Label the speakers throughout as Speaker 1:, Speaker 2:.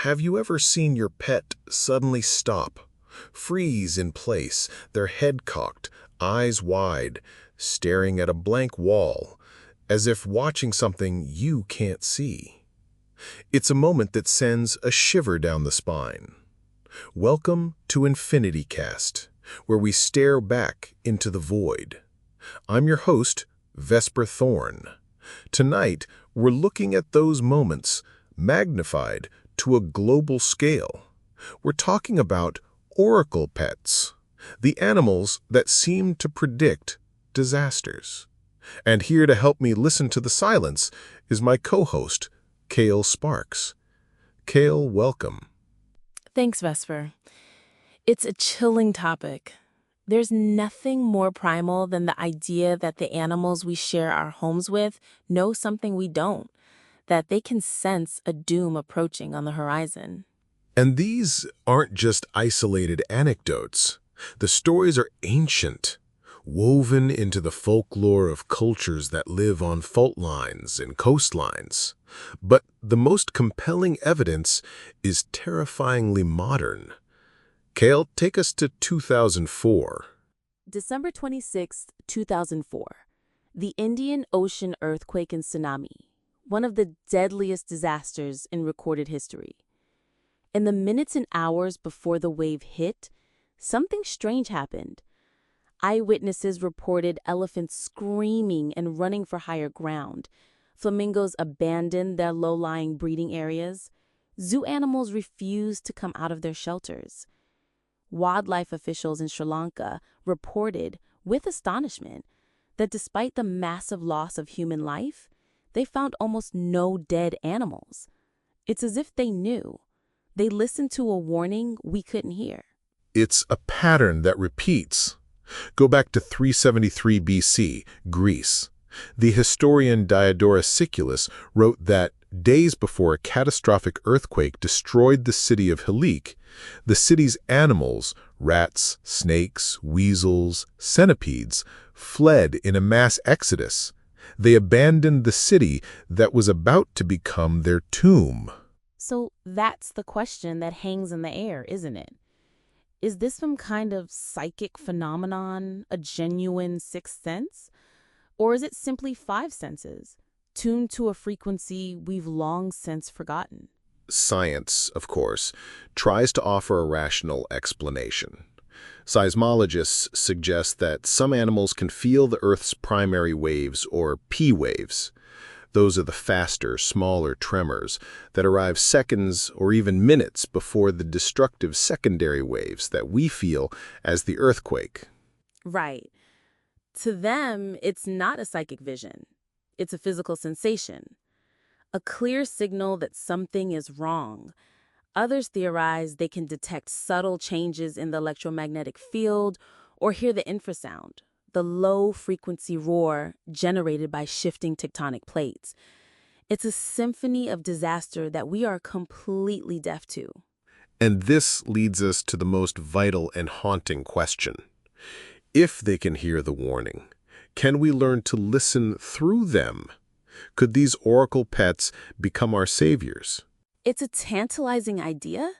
Speaker 1: Have you ever seen your pet suddenly stop, freeze in place, their head cocked, eyes wide, staring at a blank wall, as if watching something you can't see? It's a moment that sends a shiver down the spine. Welcome to EnfinityCast, where we stare back into the void. I'm your host, Vesper Thorne. Tonight, we're looking at those moments, magnified to a global scale. We're talking about oracle pets, the animals that seem to predict disasters. And here to help me listen to the silence is my co-host, Kale Sparks. Kale, welcome.
Speaker 2: Thanks, Vesper. It's a chilling topic. There's nothing more primal than the idea that the animals we share our homes with know something we don't, that they can sense a doom approaching on the horizon.
Speaker 1: And these aren't just isolated anecdotes. The stories are ancient, woven into the folklore of cultures that live on fault lines and coastlines. But the most compelling evidence is terrifyingly modern. Kale, take us to 2004.
Speaker 2: December 26, 2004. The Indian Ocean earthquake and tsunami, one of the deadliest disasters in recorded history. In the minutes and hours before the wave hit, something strange happened. Eyewitnesses reported elephants screaming and running for higher ground. Flamingos abandoned their low-lying breeding areas. Zoo animals refused to come out of their shelters. Wildlife officials in Sri Lanka reported, with astonishment, that despite the massive loss of human life, they found almost no dead animals. It's as if they knew. They listened to a warning we couldn't hear.
Speaker 1: It's a pattern that repeats. Go back to 373 BC, Greece. The historian Diodorus Siculus wrote that days before a catastrophic earthquake destroyed the city of Helique, the city's animals, rats, snakes, weasels, centipedes, fled in a mass exodus. They abandoned the city that was about to become their tomb.
Speaker 2: So that's the question that hangs in the air, isn't it? Is this some kind of psychic phenomenon, a genuine sixth sense? Or is it simply five senses, tuned to a frequency we've long since forgotten?
Speaker 1: Science, of course, tries to offer a rational explanation. Seismologists suggest that some animals can feel the Earth's primary waves, or P waves. Those are the faster, smaller tremors that arrive seconds or even minutes before the destructive secondary waves that we feel as the earthquake.
Speaker 2: Right. To them, it's not a psychic vision. It's a physical sensation, a clear signal that something is wrong. Others theorize they can detect subtle changes in the electromagnetic field or hear the infrasound, the low-frequency roar generated by shifting tectonic plates. It's a symphony of disaster that we are completely deaf to.
Speaker 1: And this leads us to the most vital and haunting question. If they can hear the warning, can we learn to listen through them? Could these oracle pets become our saviors?
Speaker 2: It's a tantalizing idea,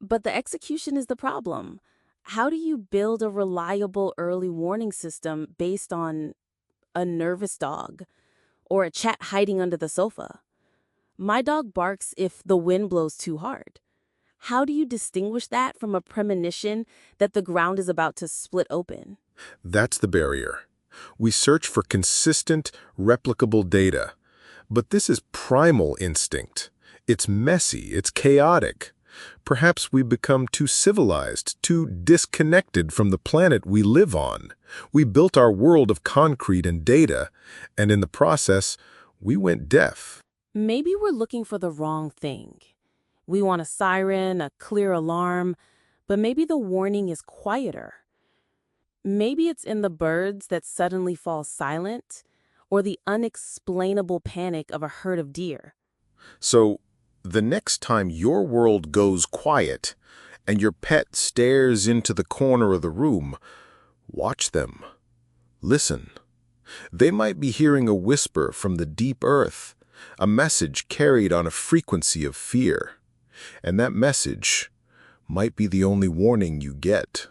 Speaker 2: but the execution is the problem. How do you build a reliable early warning system based on a nervous dog or a cat hiding under the sofa? My dog barks if the wind blows too hard. How do you distinguish that from a premonition that the ground is about to split open?
Speaker 1: That's the barrier. We search for consistent, replicable data. But this is primal instinct. It's messy, it's chaotic. Perhaps we become too civilized, too disconnected from the planet we live on. We built our world of concrete and data, and in the process, we went deaf.
Speaker 2: Maybe we're looking for the wrong thing. We want a siren, a clear alarm, but maybe the warning is quieter. Maybe it's in the birds that suddenly fall silent, or the unexplainable panic of a herd of deer.
Speaker 1: So, the next time your world goes quiet and your pet stares into the corner of the room, watch them. Listen. They might be hearing a whisper from the deep earth, a message carried on a frequency of fear. And that message might be the only warning you get.